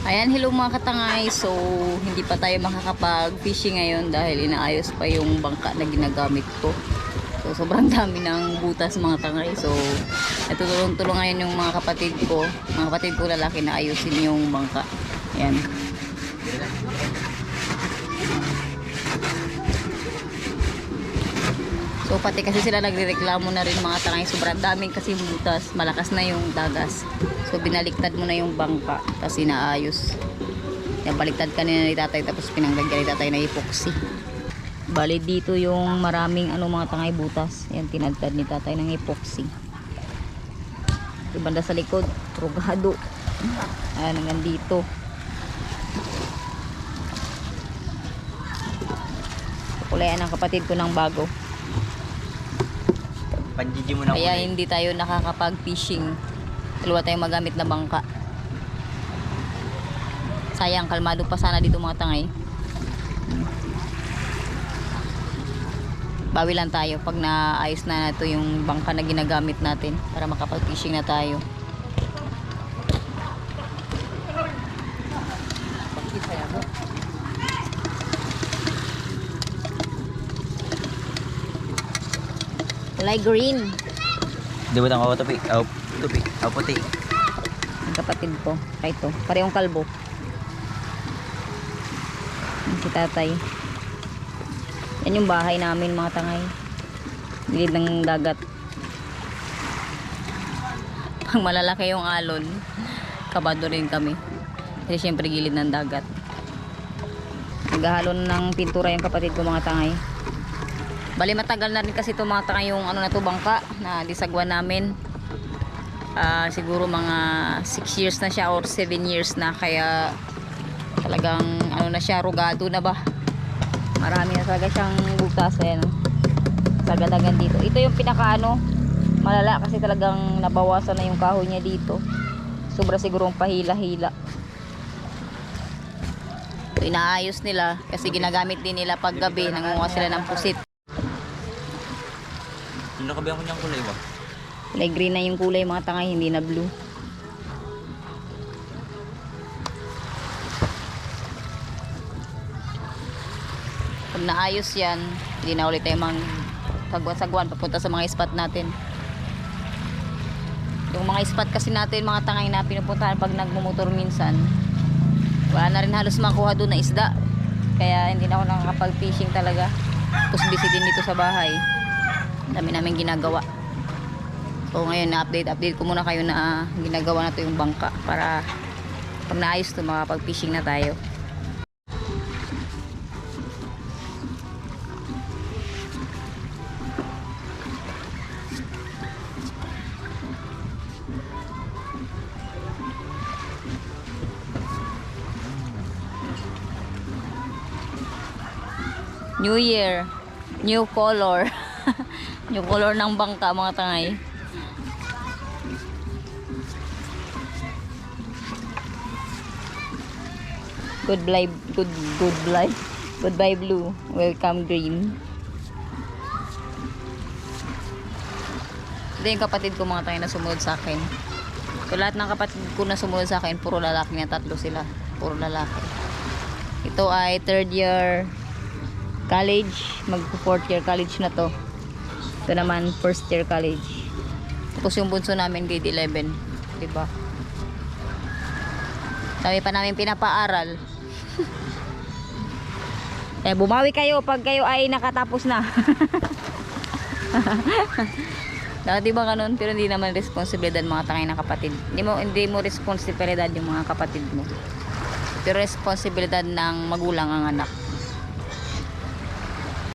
Ayan, hello mga katangay. So, hindi pa tayo makakapag-fishing ngayon dahil inaayos pa yung bangka na ginagamit ko. So, sobrang dami ng butas mga tangay. So, natutulong-tulong ngayon yung mga kapatid ko. Mga kapatid ko lalaki na ayusin yung bangka. Ayan. So, pati kasi sila nagrereklamo na rin mga tangay. Sobrang daming kasi butas. Malakas na yung dagas. So, binaliktad mo na yung bangka. Kasi naayos. Yan, baliktad kanina ni tatay. Tapos pinanglagyan ni tatay na epoxy. Bali dito yung maraming mga tangay butas. Yan, tinagtad ni tatay ng epoxy. Ibanda sa likod. Rugado. Ayan, hanggang dito. Kulayan ng kapatid ko ng bago. Panjiji mo na. Kaya hindi tayo nakakapag-fishing. Dalawa tayong magamit na bangka. Sayang, kalmado pa sana dito mga tangay. Bawi lang tayo pag naayos na ito yung bangka na ginagamit natin para makapag-fishing na tayo. Kulay green. Di ba tang tupi? Tupi. Puti. Ang kapatid ko. Kaya ito. Parehong kalbo. Si tatay. Yan yung bahay namin mga tangay. Gilid ng dagat. Pag malalaki yung alon, kabado rin kami. Kasi syempre gilid ng dagat. Naghahalo ng pintura yung kapatid ko mga tangay. Bali matagal na rin kasi ito mga tangay yung na to bangka na disagwan namin. Siguro mga 6 years na siya or 7 years na, kaya talagang na siya, rugado na ba. Marami na talaga siyang butas. Ayan, sagadagan dito. Ito yung pinaka malala kasi talagang nabawasan na yung kahoy niya dito. Sobra sigurong pahila-hila. Ito inaayos nila kasi ginagamit din nila pag gabi, nangunguha sila ng pusit. Ano nakabihan ko niyang kulay ba? Kulay green na yung kulay mga tangay, hindi na blue. Pag naayos yan, hindi na ulit tayo mang sagwan-sagwan papunta sa mga spot natin. Yung mga spot kasi natin mga tangay na pinupuntahan pag nagmumotor minsan, wala na rin halos makuha doon na isda. Kaya hindi na ako nakakapag-fishing talaga. Tapos busy din dito sa bahay. Dami namin ginagawa. So ngayon na-update ko muna kayo na ginagawa na to yung bangka para pag naayos to makapag-fishing na tayo. New Year, new color. New color ng bangka mga tangay. Goodbye blue, welcome green. Ito yung kapatid ko mga tangay na sumunod sa akin. So lahat ng kapatid ko na sumunod sa akin, puro lalaki na, tatlo sila. Puro lalaki. Ito ay 3rd year college, mag 4th year college na to. Ito naman 1st year college. Tapos yung bunso namin grade 11, diba? Dami pa namin pinapaaral. Kaya bumawi kayo pag kayo ay nakatapos na. Dati ba ganun? Pero hindi naman responsibilidad mga tangay na kapatid. Hindi mo responsibilidad yung mga kapatid mo. Pero responsibilidad ng magulang ang anak.